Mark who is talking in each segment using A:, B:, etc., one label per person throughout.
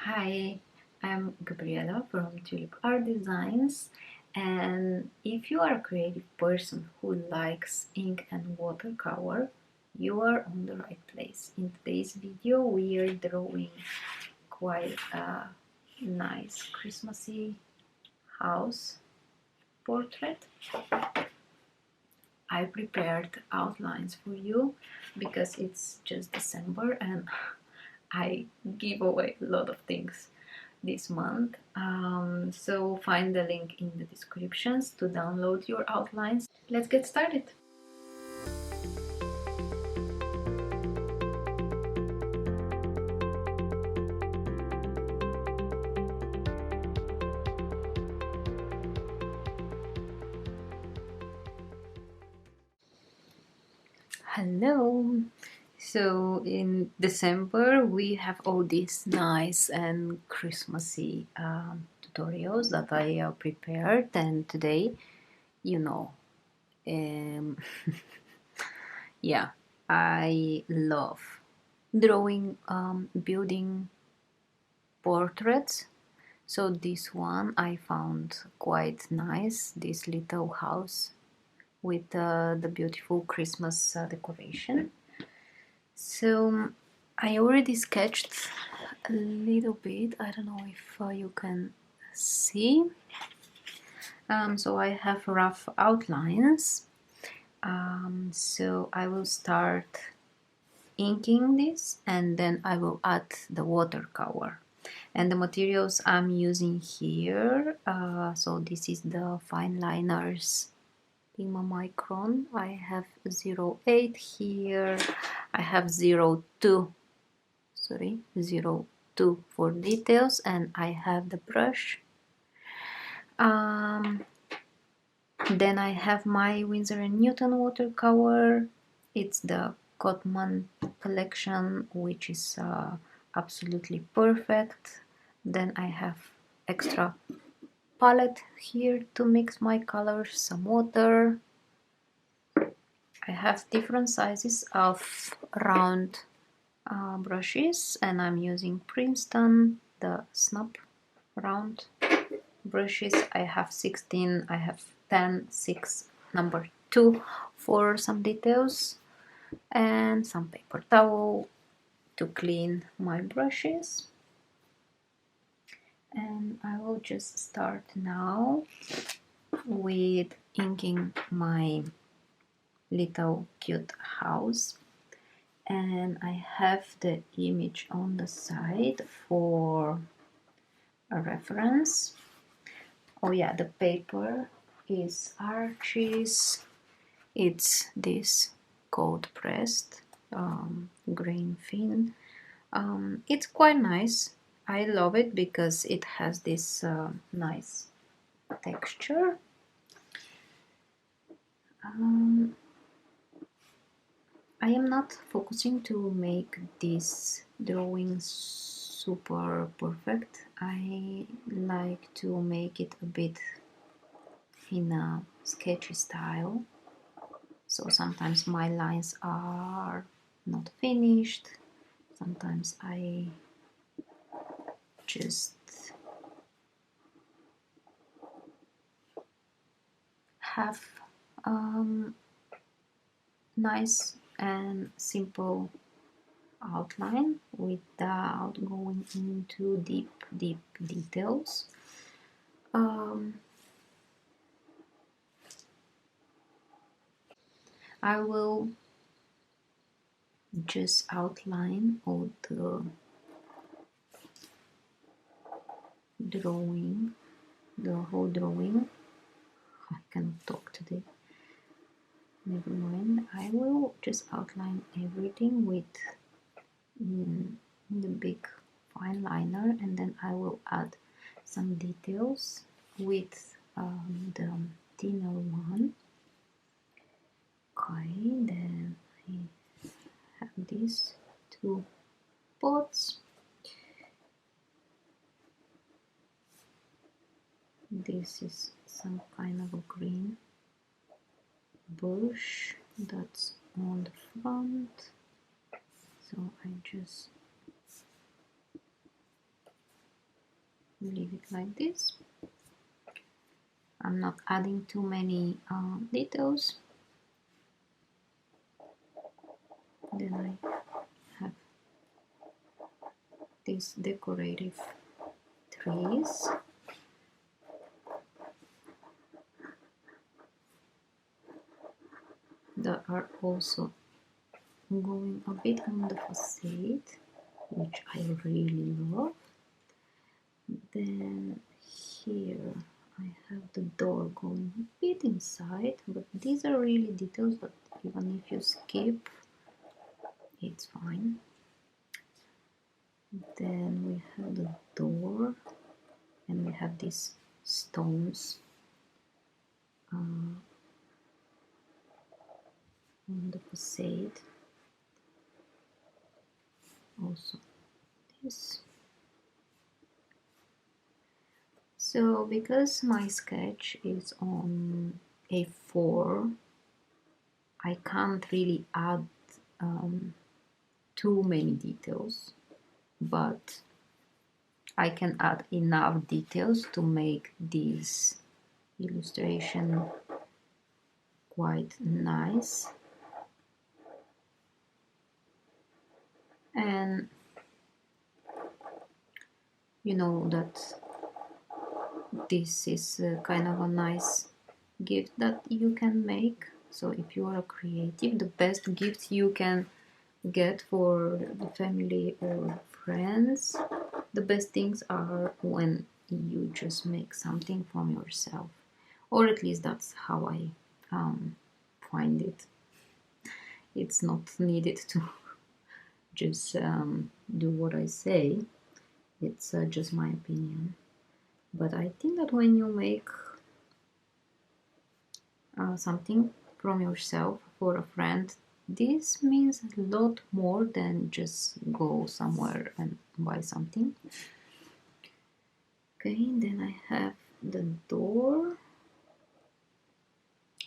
A: Hi, I'm Gabriela from Tulip Art Designs, and if you are a creative person who likes ink and watercolor, you are on the right place. In today's video, we are drawing quite a nice Christmassy house portrait. I prepared outlines for you because it's just December and I give away a lot of things this month. So find the link in the descriptions to download your outlines. Let's get started. Hello. So in December we have all these nice and Christmassy tutorials that I prepared, and today, you know, um, yeah, I love drawing building portraits. So this one I found quite nice, this little house with the beautiful Christmas decoration. So I already sketched a little bit. I don't know if you can see. So I have rough outlines. So I will start inking this and then I will add the watercolor. And the materials I'm using here, so this is the fine liners Pima Micron. I have 0.8 here. I have 0.2 for details, and I have the brush. Then I have my Winsor & Newton watercolor. It's the Cotman collection, which is absolutely perfect. Then I have extra palette here to mix my colors, some water. I have different sizes of round brushes, and I'm using Princeton, the snap round brushes. I have 16, I have 10, 6, number 2 for some details, and some paper towel to clean my brushes. And I will just start now with inking my little cute house. And I have the image on the side for a reference. Oh yeah, the paper is Archie's. It's this cold pressed grain thin. It's quite nice. I love it because it has this nice texture. I am not focusing to make this drawing super perfect. I like to make it a bit in a sketchy style. So sometimes my lines are not finished. Sometimes I just have nice and simple outline without going into deep details. I will just outline all the drawing, the whole drawing. I cannot talk today. Never mind. I will just outline everything with the big fine liner, and then I will add some details with the thinner one. Okay, then I have these two pots. This is some kind of a green bush that's on the front, so I just leave it like this. I'm not adding too many details. Then I have these decorative trees. That are also going a bit on the facade, which I really love. Then here I have the door going a bit inside, but these are really details that even if you skip, it's fine. Then we have the door, and we have these stones on the facade. Also this. So because my sketch is on A4, I can't really add too many details, but I can add enough details to make this illustration quite nice. And you know that this is kind of a nice gift that you can make. So if you are creative, the best gift you can get for the family or friends, the best things are when you just make something from yourself, or at least that's how I find it. It's not needed to just do what I say. It's just my opinion. But I think that when you make something from yourself for a friend, this means a lot more than just go somewhere and buy something. Okay, then I have the door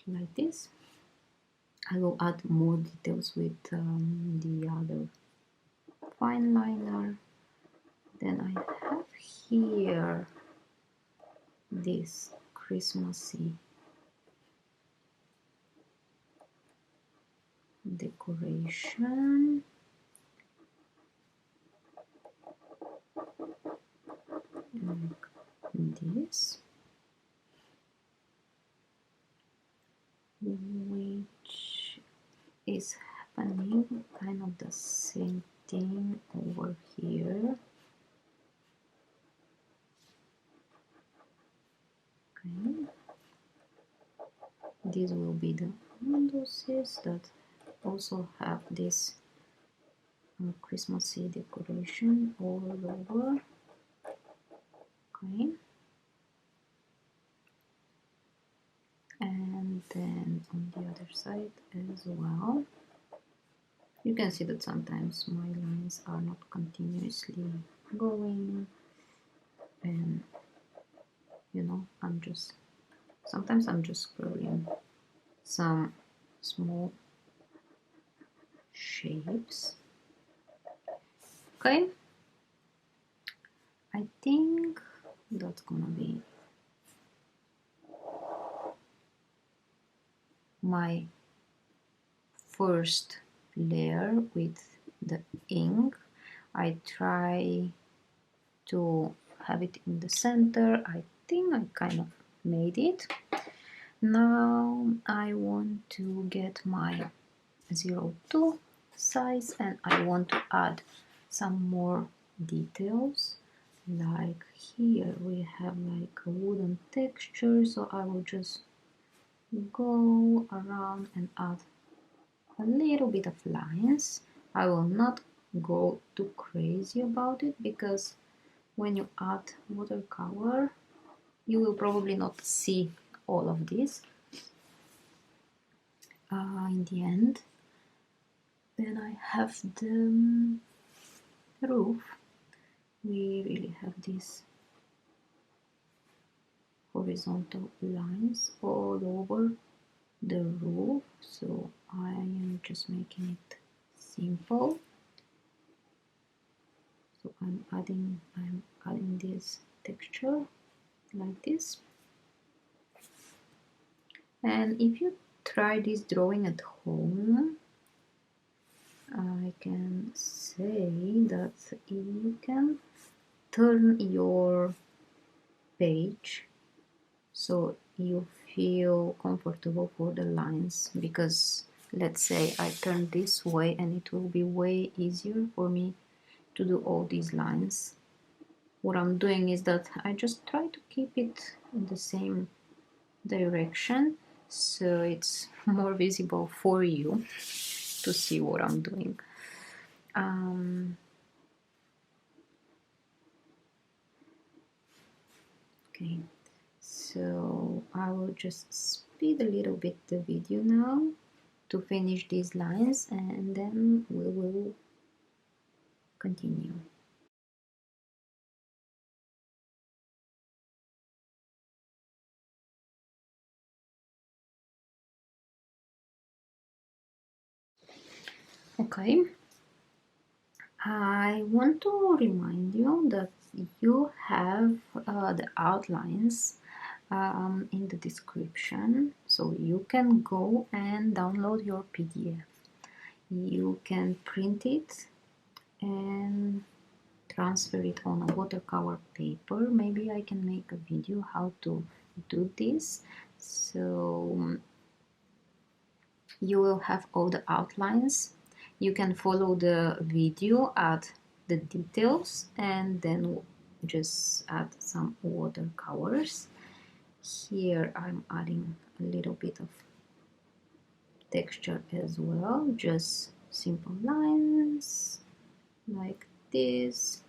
A: like this. I will add more details with the other fine liner. Then I have here this Christmassy decoration. Like this, which is happening kind of the same thing over here. Okay, these will be the windows that also have this Christmassy decoration all over. Okay, and then on the other side as well. You can see that sometimes my lines are not continuously going, and you know, sometimes I'm just scrolling some small shapes. Okay, I think that's gonna be my first layer with the ink. I try to have it in the center. I think I kind of made it. Now I want to get my 02 size, and I want to add some more details. Like here we have like a wooden texture, so I will just go around and add a little bit of lines. I will not go too crazy about it, because when you add watercolor you will probably not see all of this in the end. Then I have the roof. We really have these horizontal lines all over the roof, so I am just making it simple. So I'm adding this texture like this. And if you try this drawing at home, I can say that you can turn your page so you feel comfortable for the lines, because let's say I turn this way and it will be way easier for me to do all these lines. What I'm doing is that I just try to keep it in the same direction so it's more visible for you to see what I'm doing. Okay, so I will just speed a little bit the video now to finish these lines, and then we will continue. Okay, I want to remind you that you have the outlines in the description, so you can go and download your PDF. You can print it and transfer it on a watercolor paper. Maybe I can make a video how to do this. So you will have all the outlines. You can follow the video, add the details, and then just add some watercolors. Here I'm adding a little bit of texture as well, just simple lines like this.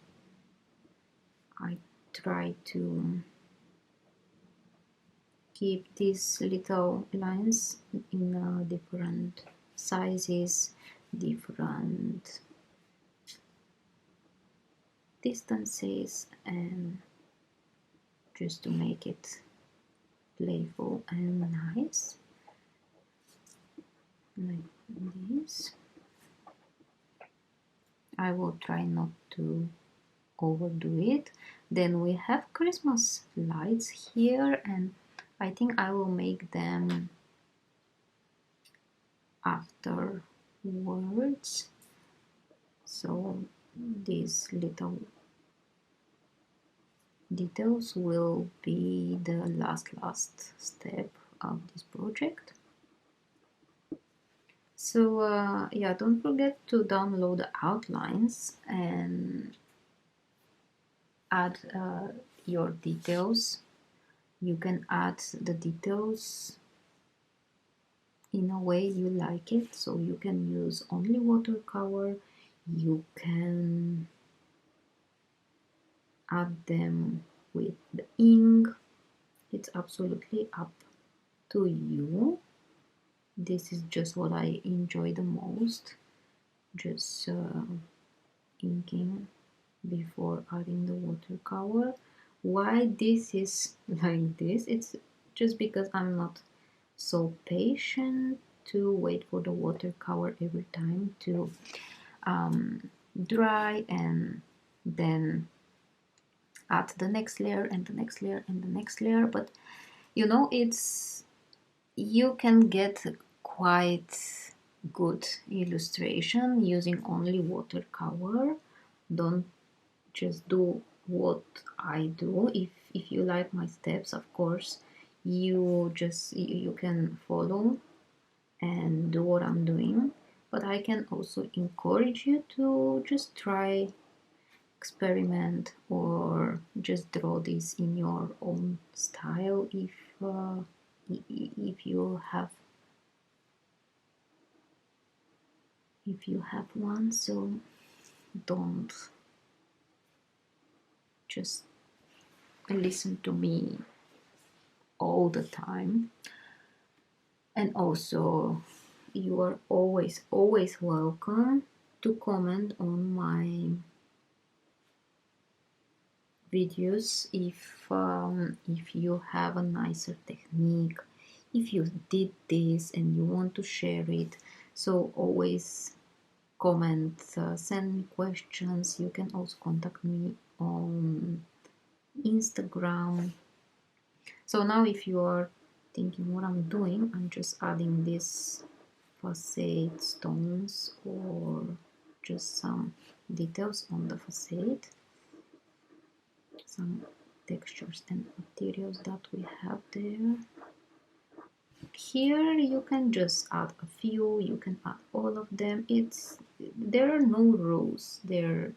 A: I try to keep these little lines in different sizes, different distances, and just to make it playful and nice, like this. I will try not to overdo it. Then we have Christmas lights here, and I think I will make them afterwards. So these little details will be the last step of this project. So yeah, don't forget to download the outlines and add your details. You can add the details in a way you like it, so you can use only watercolor, you can add them with the ink. It's absolutely up to you. This is just what I enjoy the most, just inking before adding the watercolor. Why this is like this? It's just because I'm not so patient to wait for the watercolor every time to dry and then add the next layer and the next layer and the next layer. But you know, you can get quite good illustration using only watercolor. Don't just do what I do. If you like my steps, of course, you can follow and do what I'm doing. But I can also encourage you to just try, experiment, or just draw this in your own style if you have one. So don't just listen to me all the time. And also, you are always welcome to comment on my videos if you have a nicer technique, if you did this and you want to share it. So always comment, send me questions. You can also contact me on Instagram. So now if you are thinking what I'm doing, I'm just adding these facade stones or just some details on the facade, some textures and materials that we have there. Here you can just add a few, you can add all of them. There are no rules there.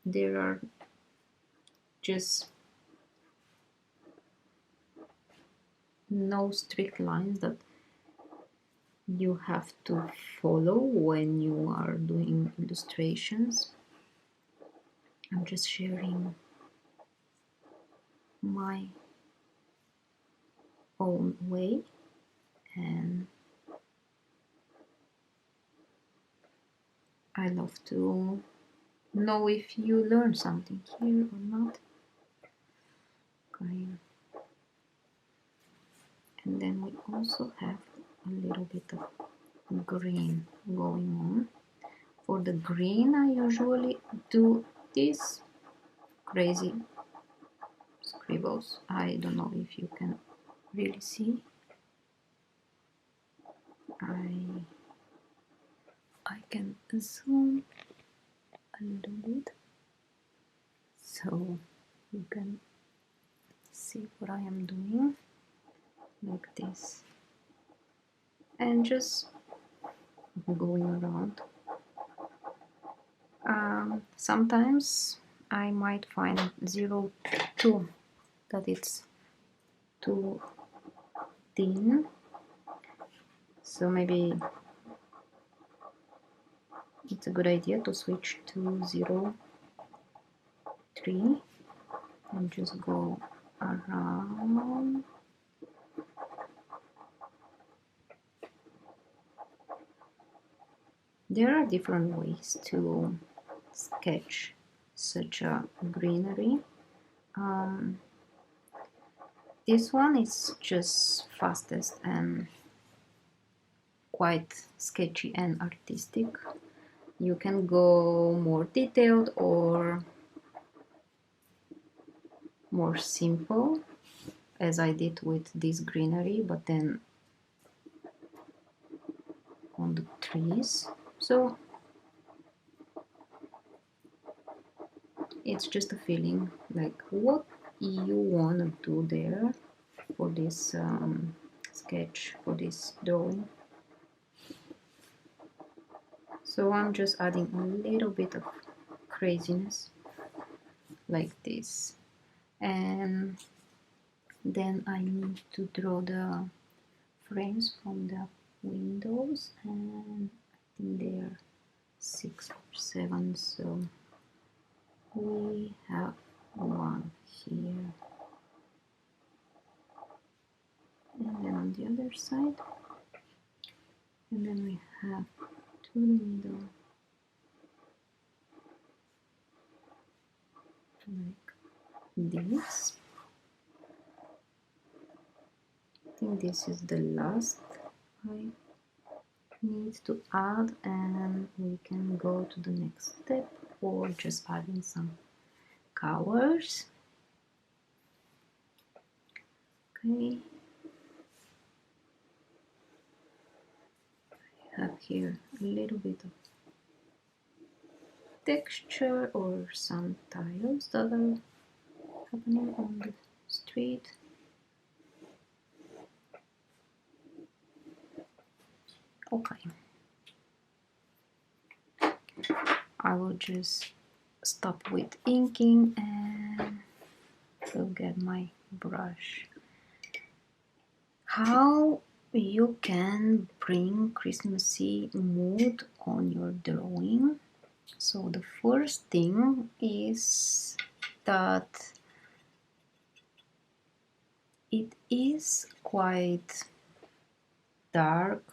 A: There are just no strict lines that you have to follow when you are doing illustrations. I'm just sharing my own way, and I love to know if you learn something here or not. Okay. And then we also have a little bit of green going on. For the green, I usually do these crazy scribbles. I don't know if you can really see. I can zoom a little bit so you can see what I am doing, like this, and just going around. Sometimes I might find 0.2 that it's too thin, so maybe it's a good idea to switch to 0.3 and just go around. There are different ways to sketch such a greenery. This one is just fastest and quite sketchy and artistic. You can go more detailed or more simple, as I did with this greenery, but then on the trees. So it's just a feeling, like what you want to do there for this sketch, for this drawing. So I'm just adding a little bit of craziness like this, and then I need to draw the frames from the windows, and I think they are 6 or 7, so we have one here, and then on the other side, and then we have to the middle, like this. I think this is the last I need to add, and we can go to the next step, or just adding some colors. Okay, I have here a little bit of texture or some tiles that are happening on the street. Okay, I will just stop with inking and go get my brush. How you can bring Christmassy mood on your drawing? So the first thing is that it is quite dark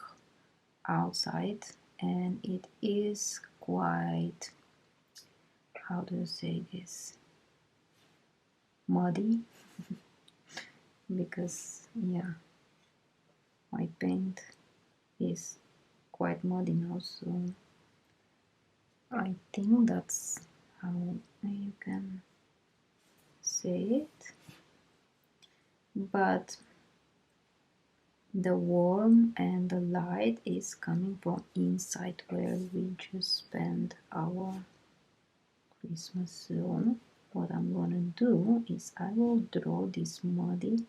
A: outside, and it is quite, how do you say this, muddy, because yeah, my paint is quite muddy now, so I think that's how you can facade, but the warmth and the light is coming from inside where we just spent our Christmas zone. What I'm gonna do is I will draw this muddy.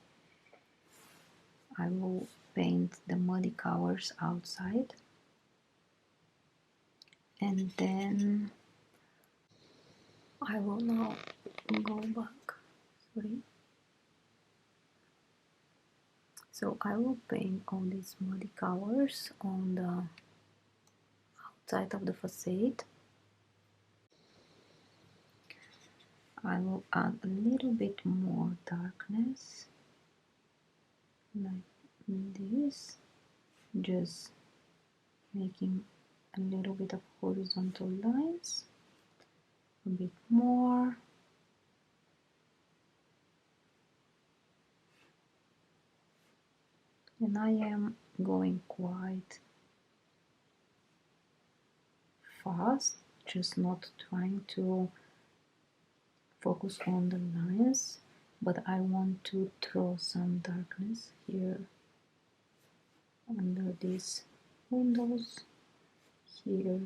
A: I will paint the muddy covers outside, and then I will now go back. Sorry. So I will paint all these muddy covers on the outside of the facade. I will add a little bit more darkness like this, just making a little bit of horizontal lines, a bit more, and I am going quite fast, just not trying to focus on the lines, but I want to throw some darkness here under these windows, here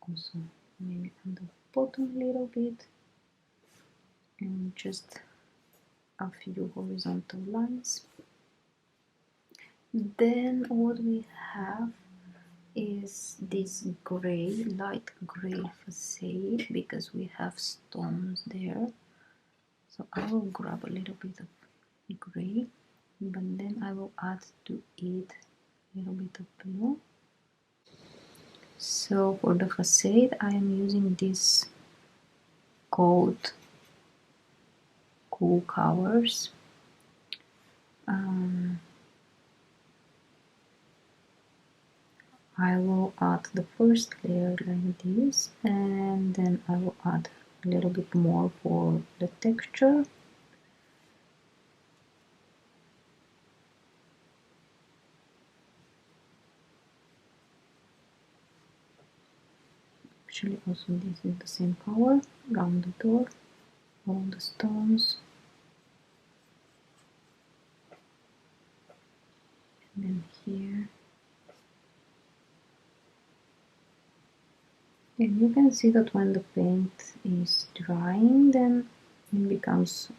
A: also maybe on the bottom a little bit, and just a few horizontal lines. Then what we have is this gray, light gray facade, because we have stones there. So I will grab a little bit of gray, but then I will add to it a little bit of blue. So for the facade I am using this coat cool colors. I will add the first layer like this, and then I will add a little bit more for the texture. Actually also this is the same color around the door, all the stones. And then here. And you can see that when the paint is drying, then it becomes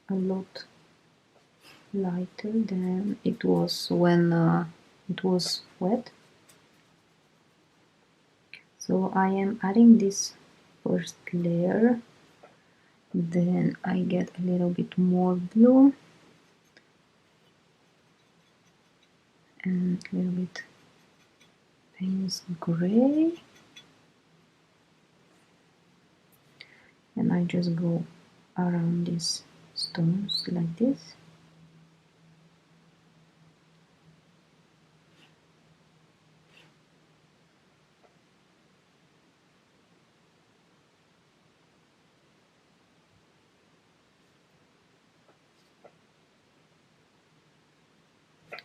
A: a lot lighter than it was when it was wet. So I am adding this first layer, then I get a little bit more blue and a little bit Payne's gray, and I just go around these stones like this.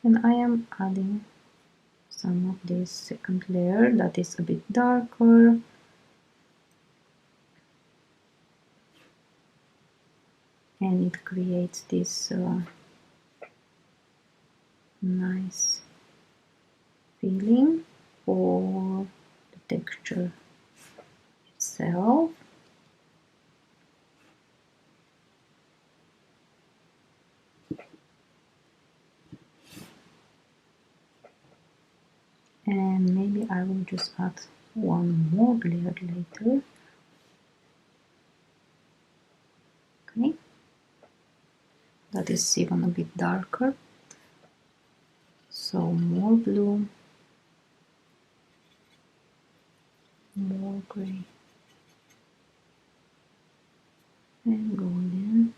A: And I am adding some of this second layer that is a bit darker. And it creates this nice feeling for the texture itself. And maybe I will just add one more layer later. Okay, that is even a bit darker. So more blue, more gray, and golden.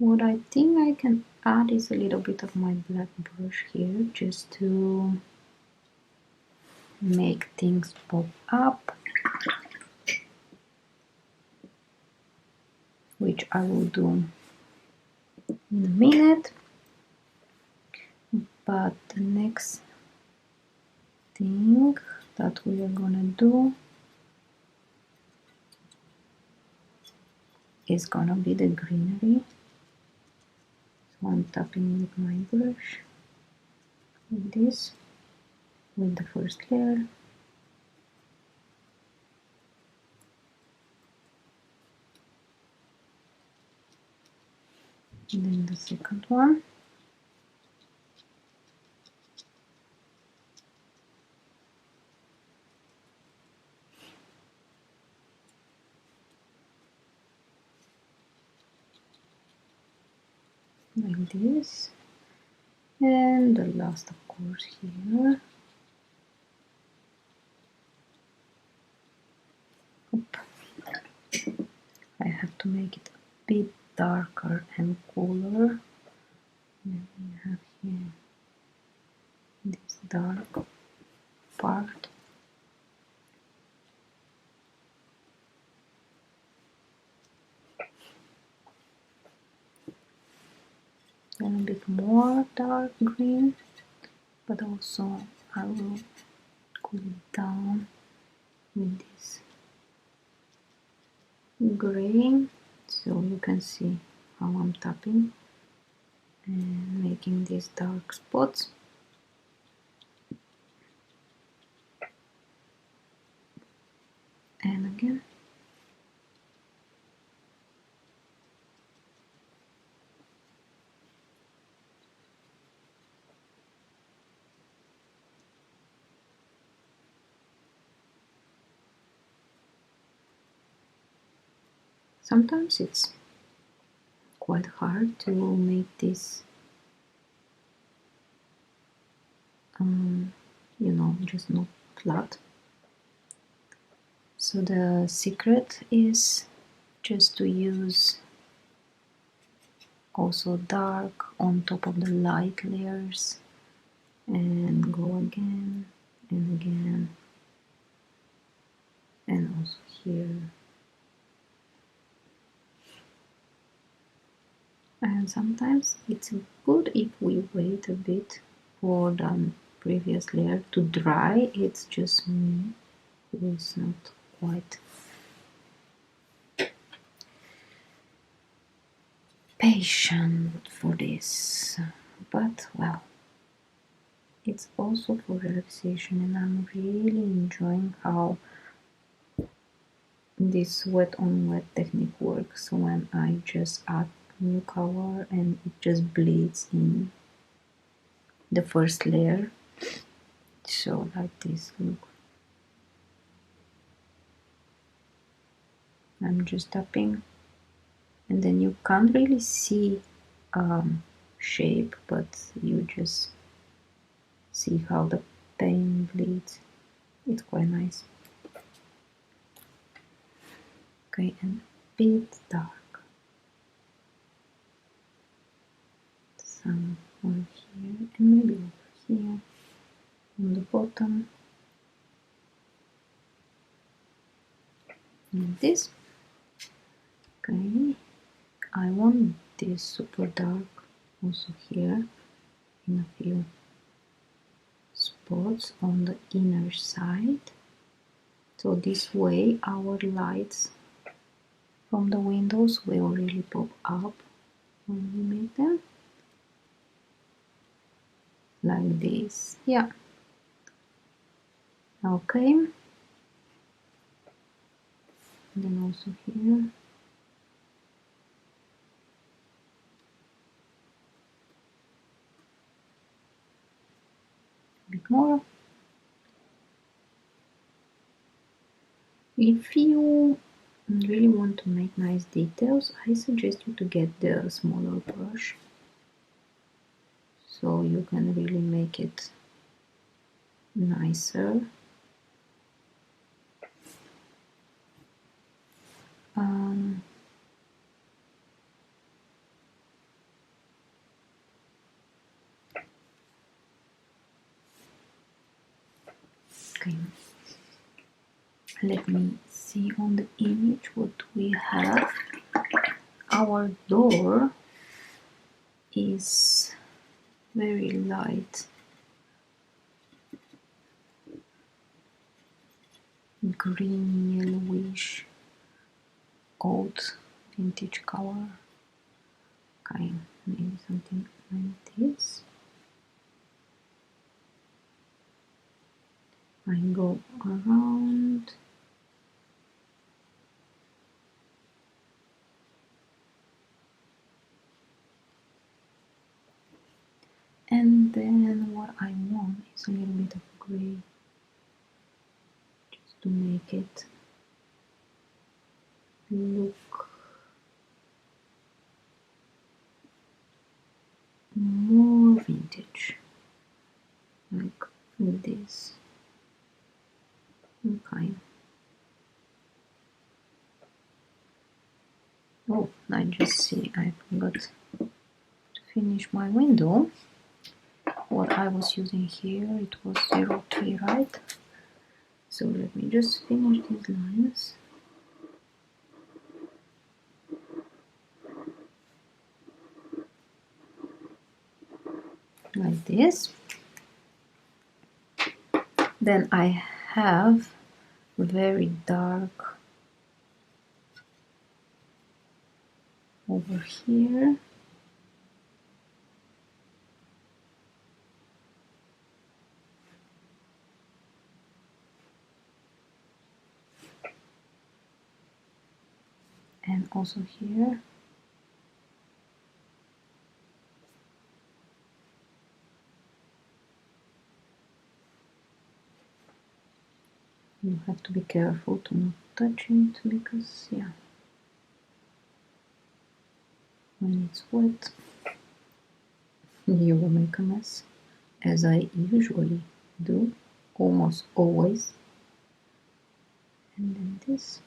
A: What I think I can add is a little bit of my black brush here, just to make things pop up, which I will do in a minute. But the next thing that we are gonna do is gonna be the greenery. So I'm tapping with my brush like this with the first layer, and then the second one. Like this, and the last, of course, here. Oop. I have to make it a bit darker and cooler. And we have here this dark part. And a bit more dark green, but also I will cool it down with this gray, so you can see how I'm tapping and making these dark spots. And again. Sometimes it's quite hard to make this, you know, just not flat. So the secret is just to use also dark on top of the light layers and go again and again, and also here. And sometimes it's good if we wait a bit for the previous layer to dry. It's just me who is not quite patient for this, but well, it's also for relaxation, and I'm really enjoying how this wet on wet technique works when I just add new color and it just bleeds in the first layer. So like this, look, I'm just tapping, and then you can't really see shape, but you just see how the paint bleeds. It's quite nice. Okay, and a bit dark. Some over here and maybe over here on the bottom. Like this. Okay, I want this super dark also here in a few spots on the inner side. So this way our lights from the windows will really pop up when we make them. Like this, yeah. Okay. And then also here. A bit more. If you really want to make nice details, I suggest you to get the smaller brush, so you can really make it nicer. Okay, let me see on the image what we have. Our door is very light green yellowish old vintage color, kind, maybe something like this. I go around. And then what I want is a little bit of gray, just to make it look more vintage, like this. Okay. Oh, I just see I forgot to finish my window. What I was using here, it was 03, right? So let me just finish these lines. Like this. Then I have very dark over here. And also here. You have to be careful to not touch it because, yeah, when it's wet, you will make a mess, as I usually do, almost always. And then this.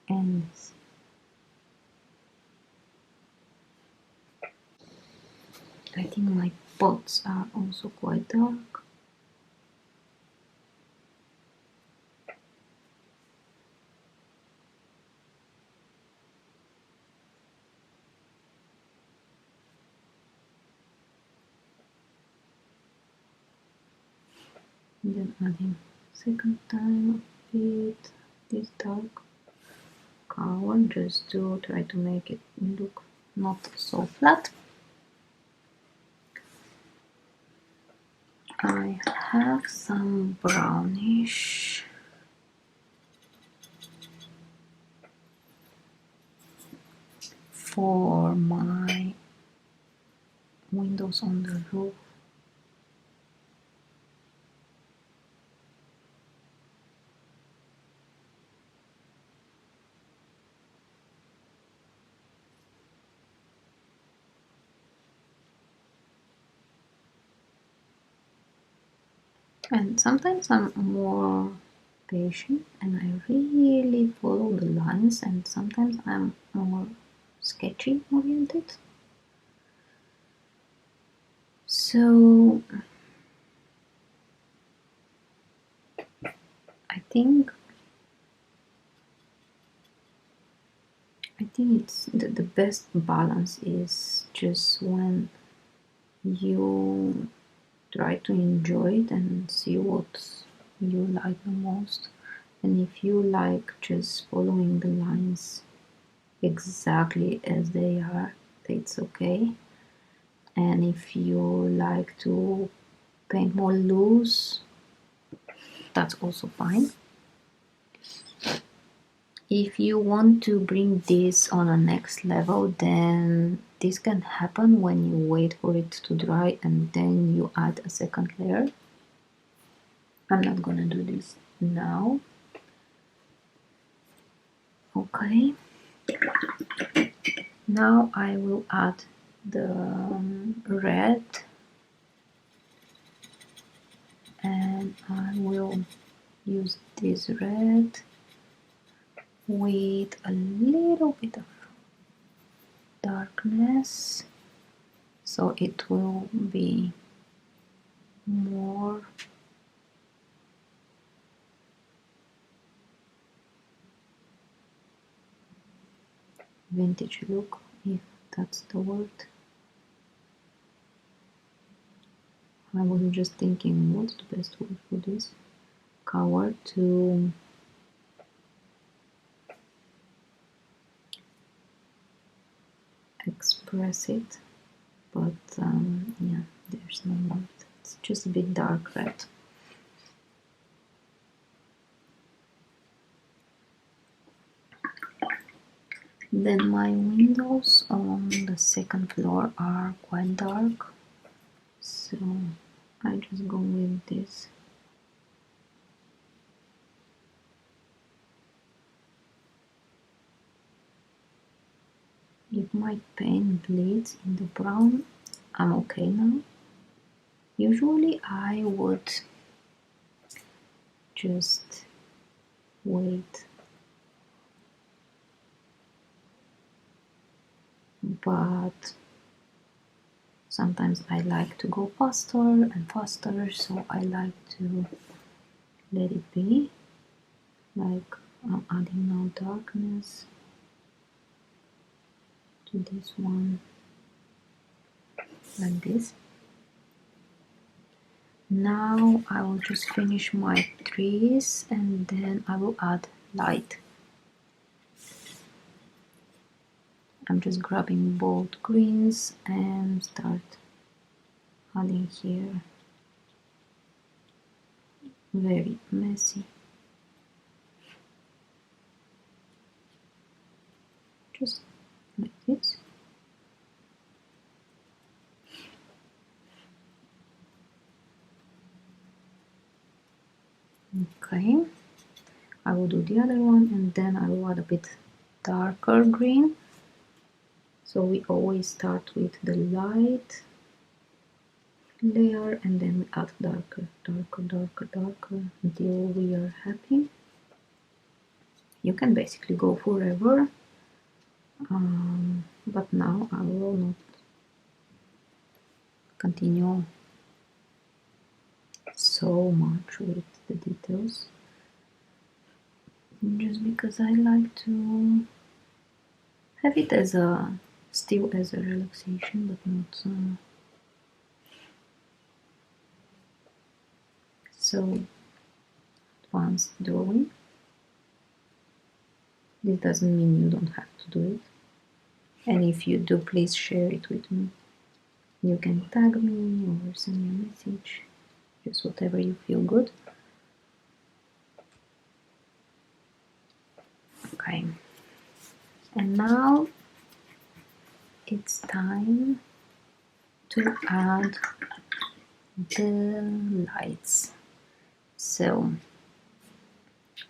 A: And this. I think my pots are also quite dark. And then adding second time a bit this dark color, just to try to make it look not so flat. I have some brownish for my windows on the roof. And sometimes I'm more patient and I really follow the lines, and sometimes I'm more sketchy oriented. So I think it's the best balance is just when you try to enjoy it and see what you like the most. And if you like just following the lines exactly as they are, it's okay. And if you like to paint more loose, that's also fine. If you want to bring this on a next level, then this can happen when you wait for it to dry and then you add a second layer. I'm not gonna do this now. Okay. Now I will add the red, and I will use this red with a little bit of darkness, so it will be more vintage look, if that's the word. I was just thinking what's the best word for this cover to express it, but yeah, there's no word. It's just a bit dark red. Then my windows on the second floor are quite dark, so I just go with this. If my pen bleeds in the brown, I'm okay now. Usually I would just wait, but sometimes I like to go faster and faster, so I like to let it be. Like I'm adding now darkness to this one, like this. Now I will just finish my trees and then I will add light. I'm just grabbing bold greens and start adding here. Very messy. Just like this. Okay, I will do the other one and then I will add a bit darker green. So we always start with the light layer and then we add darker, darker, darker, darker until we are happy. You can basically go forever, but now I will not continue so much with the details, just because I like to have it as a still as a relaxation, but not so advanced drawing. This doesn't mean you don't have to do it, and if you do, please share it with me. You can tag me or send me a message, just whatever you feel good. Okay, and now it's time to add the lights. So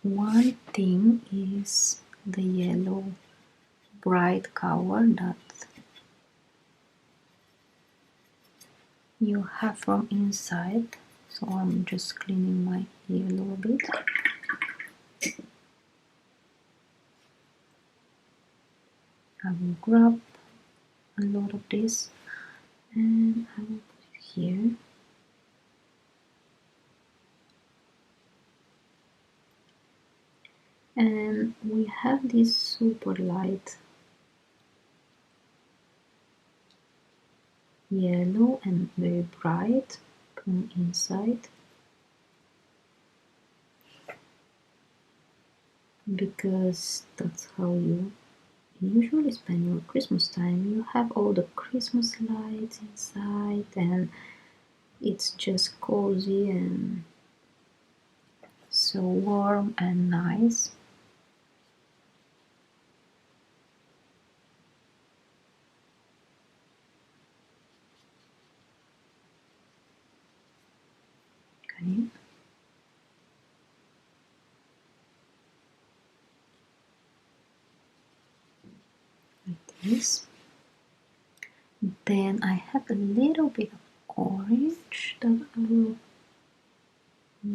A: one thing is the yellow bright color that you have from inside, so I'm just cleaning my yellow a bit. I will grab a lot of this and I will put it here. And we have this super light yellow and very bright from inside, because that's how you usually spend your Christmas time. You have all the Christmas lights inside and it's just cozy and so warm and nice. Okay. Like this. Then I have a little bit of orange that I will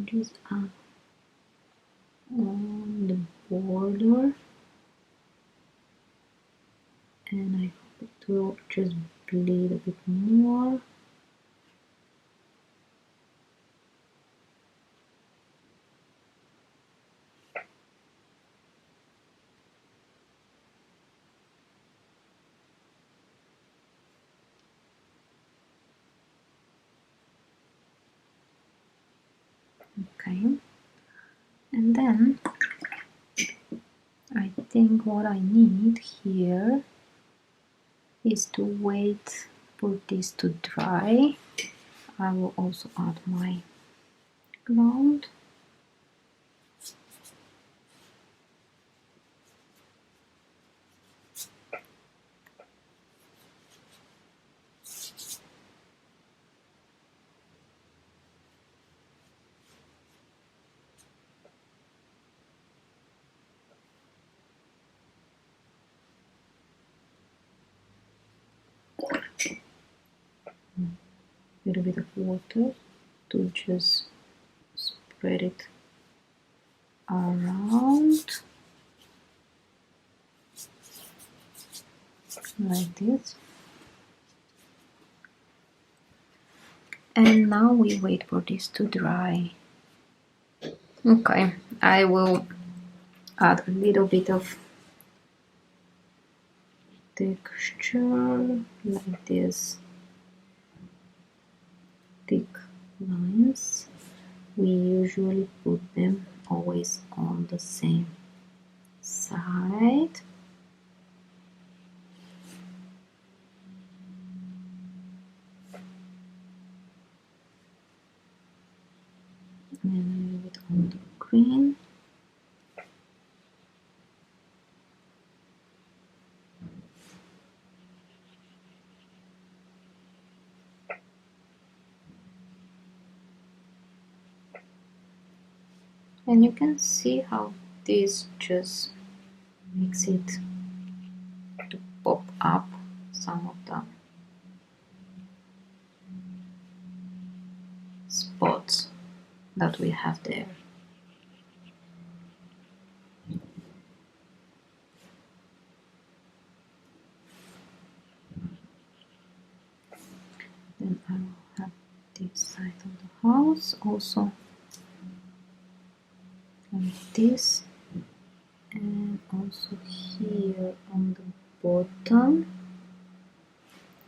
A: just add on the border, and I hope it will just a little bit more. Okay, and then I think what I need here is to wait for this to dry. I will also add my ground. A little bit of water to just spread it around like this. And now we wait for this to dry. Okay, I will add a little bit of texture like this, thick lines. We usually put them always on the same side. And a little bit on the green. And you can see how this just makes it to pop up some of the spots that we have there. Then I will have this side of the house also like this, and also here on the bottom.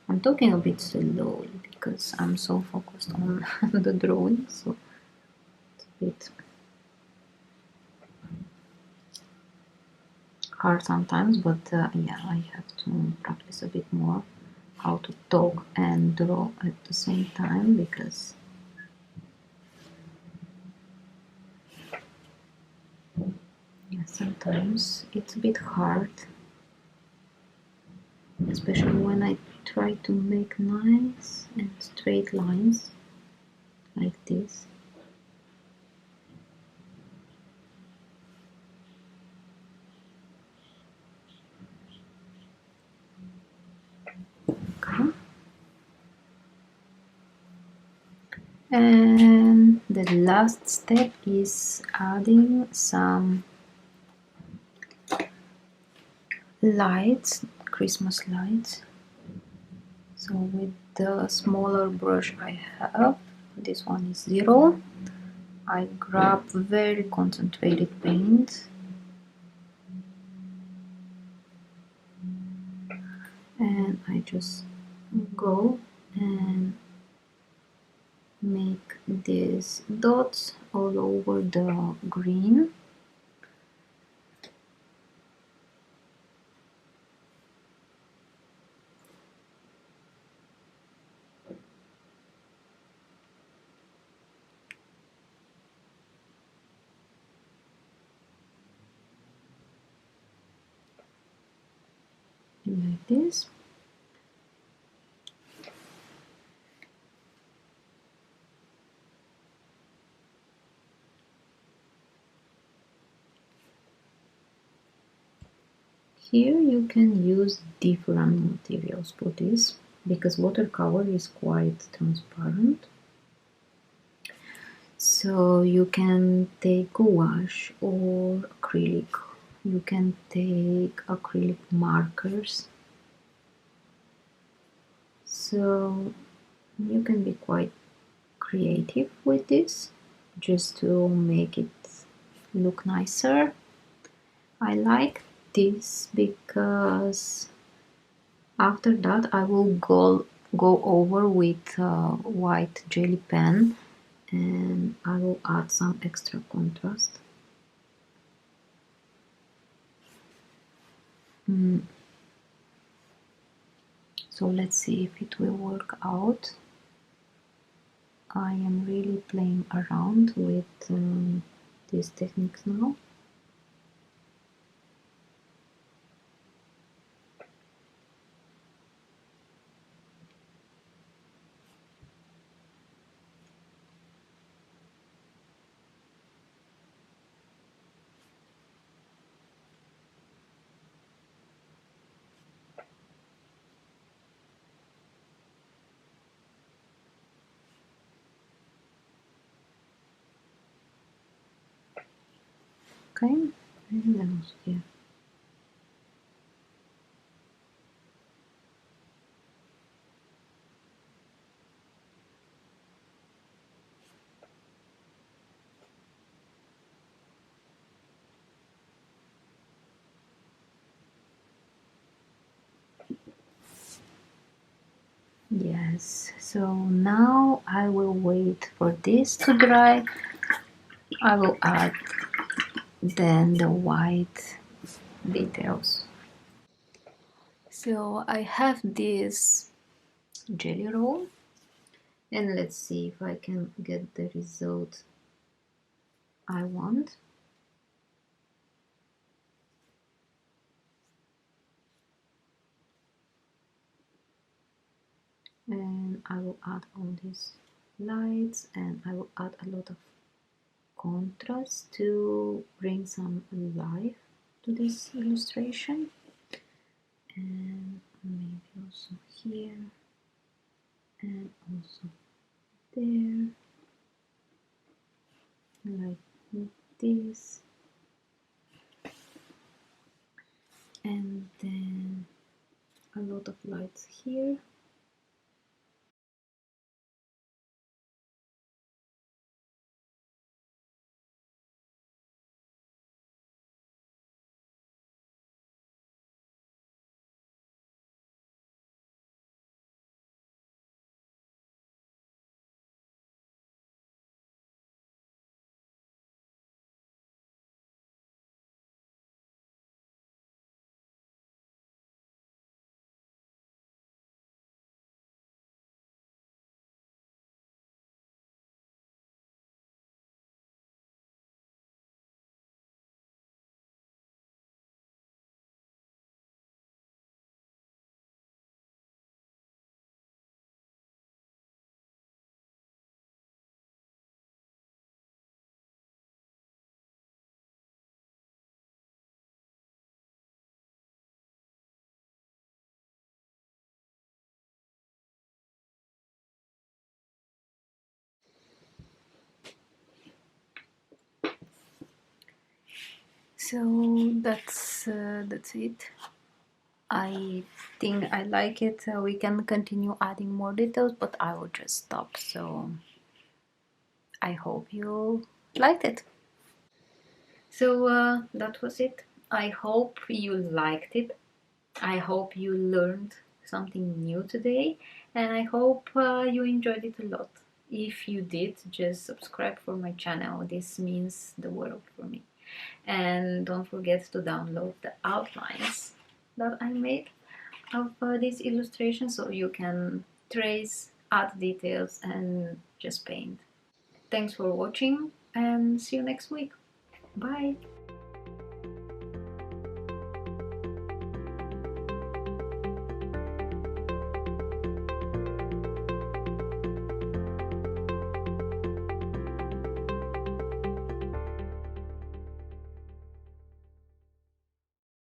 A: I'm talking a bit slowly because I'm so focused on the drawing, so it's a bit hard sometimes, but yeah, I have to practice a bit more how to talk and draw at the same time, because yeah, sometimes it's a bit hard, especially when I try to make nice and straight lines like this. Okay. And the last step is adding some lights, Christmas lights. So with the smaller brush I have, this one is 0, I grab very concentrated paint and I just go and make these dots all over the green. Like this. Here you can use different materials for this, because watercolor is quite transparent. So you can take gouache or acrylic. You can take acrylic markers. So you can be quite creative with this just to make it look nicer. I like this because after that I will go over with white jelly pen, and I will add some extra contrast. So let's see if it will work out. I am really playing around with these techniques now. Okay, and then here. Yes, so now I will wait for this to dry. I will add then the white details. So I have this jelly roll, and let's see if I can get the result I want. And I will add all these lights, and I will add a lot of contrast to bring some life to this illustration, and maybe also here and also there, like this, and then a lot of lights here. So that's it. I think I like it. We can continue adding more details, but I will just stop. So I hope you liked it. So that was it. I hope you liked it. I hope you learned something new today, and I hope you enjoyed it a lot. If you did, just subscribe for my channel. This means the world for me. And don't forget to download the outlines that I made of this illustration so you can trace, add details, and just paint. Thanks for watching, and see you next week. Bye!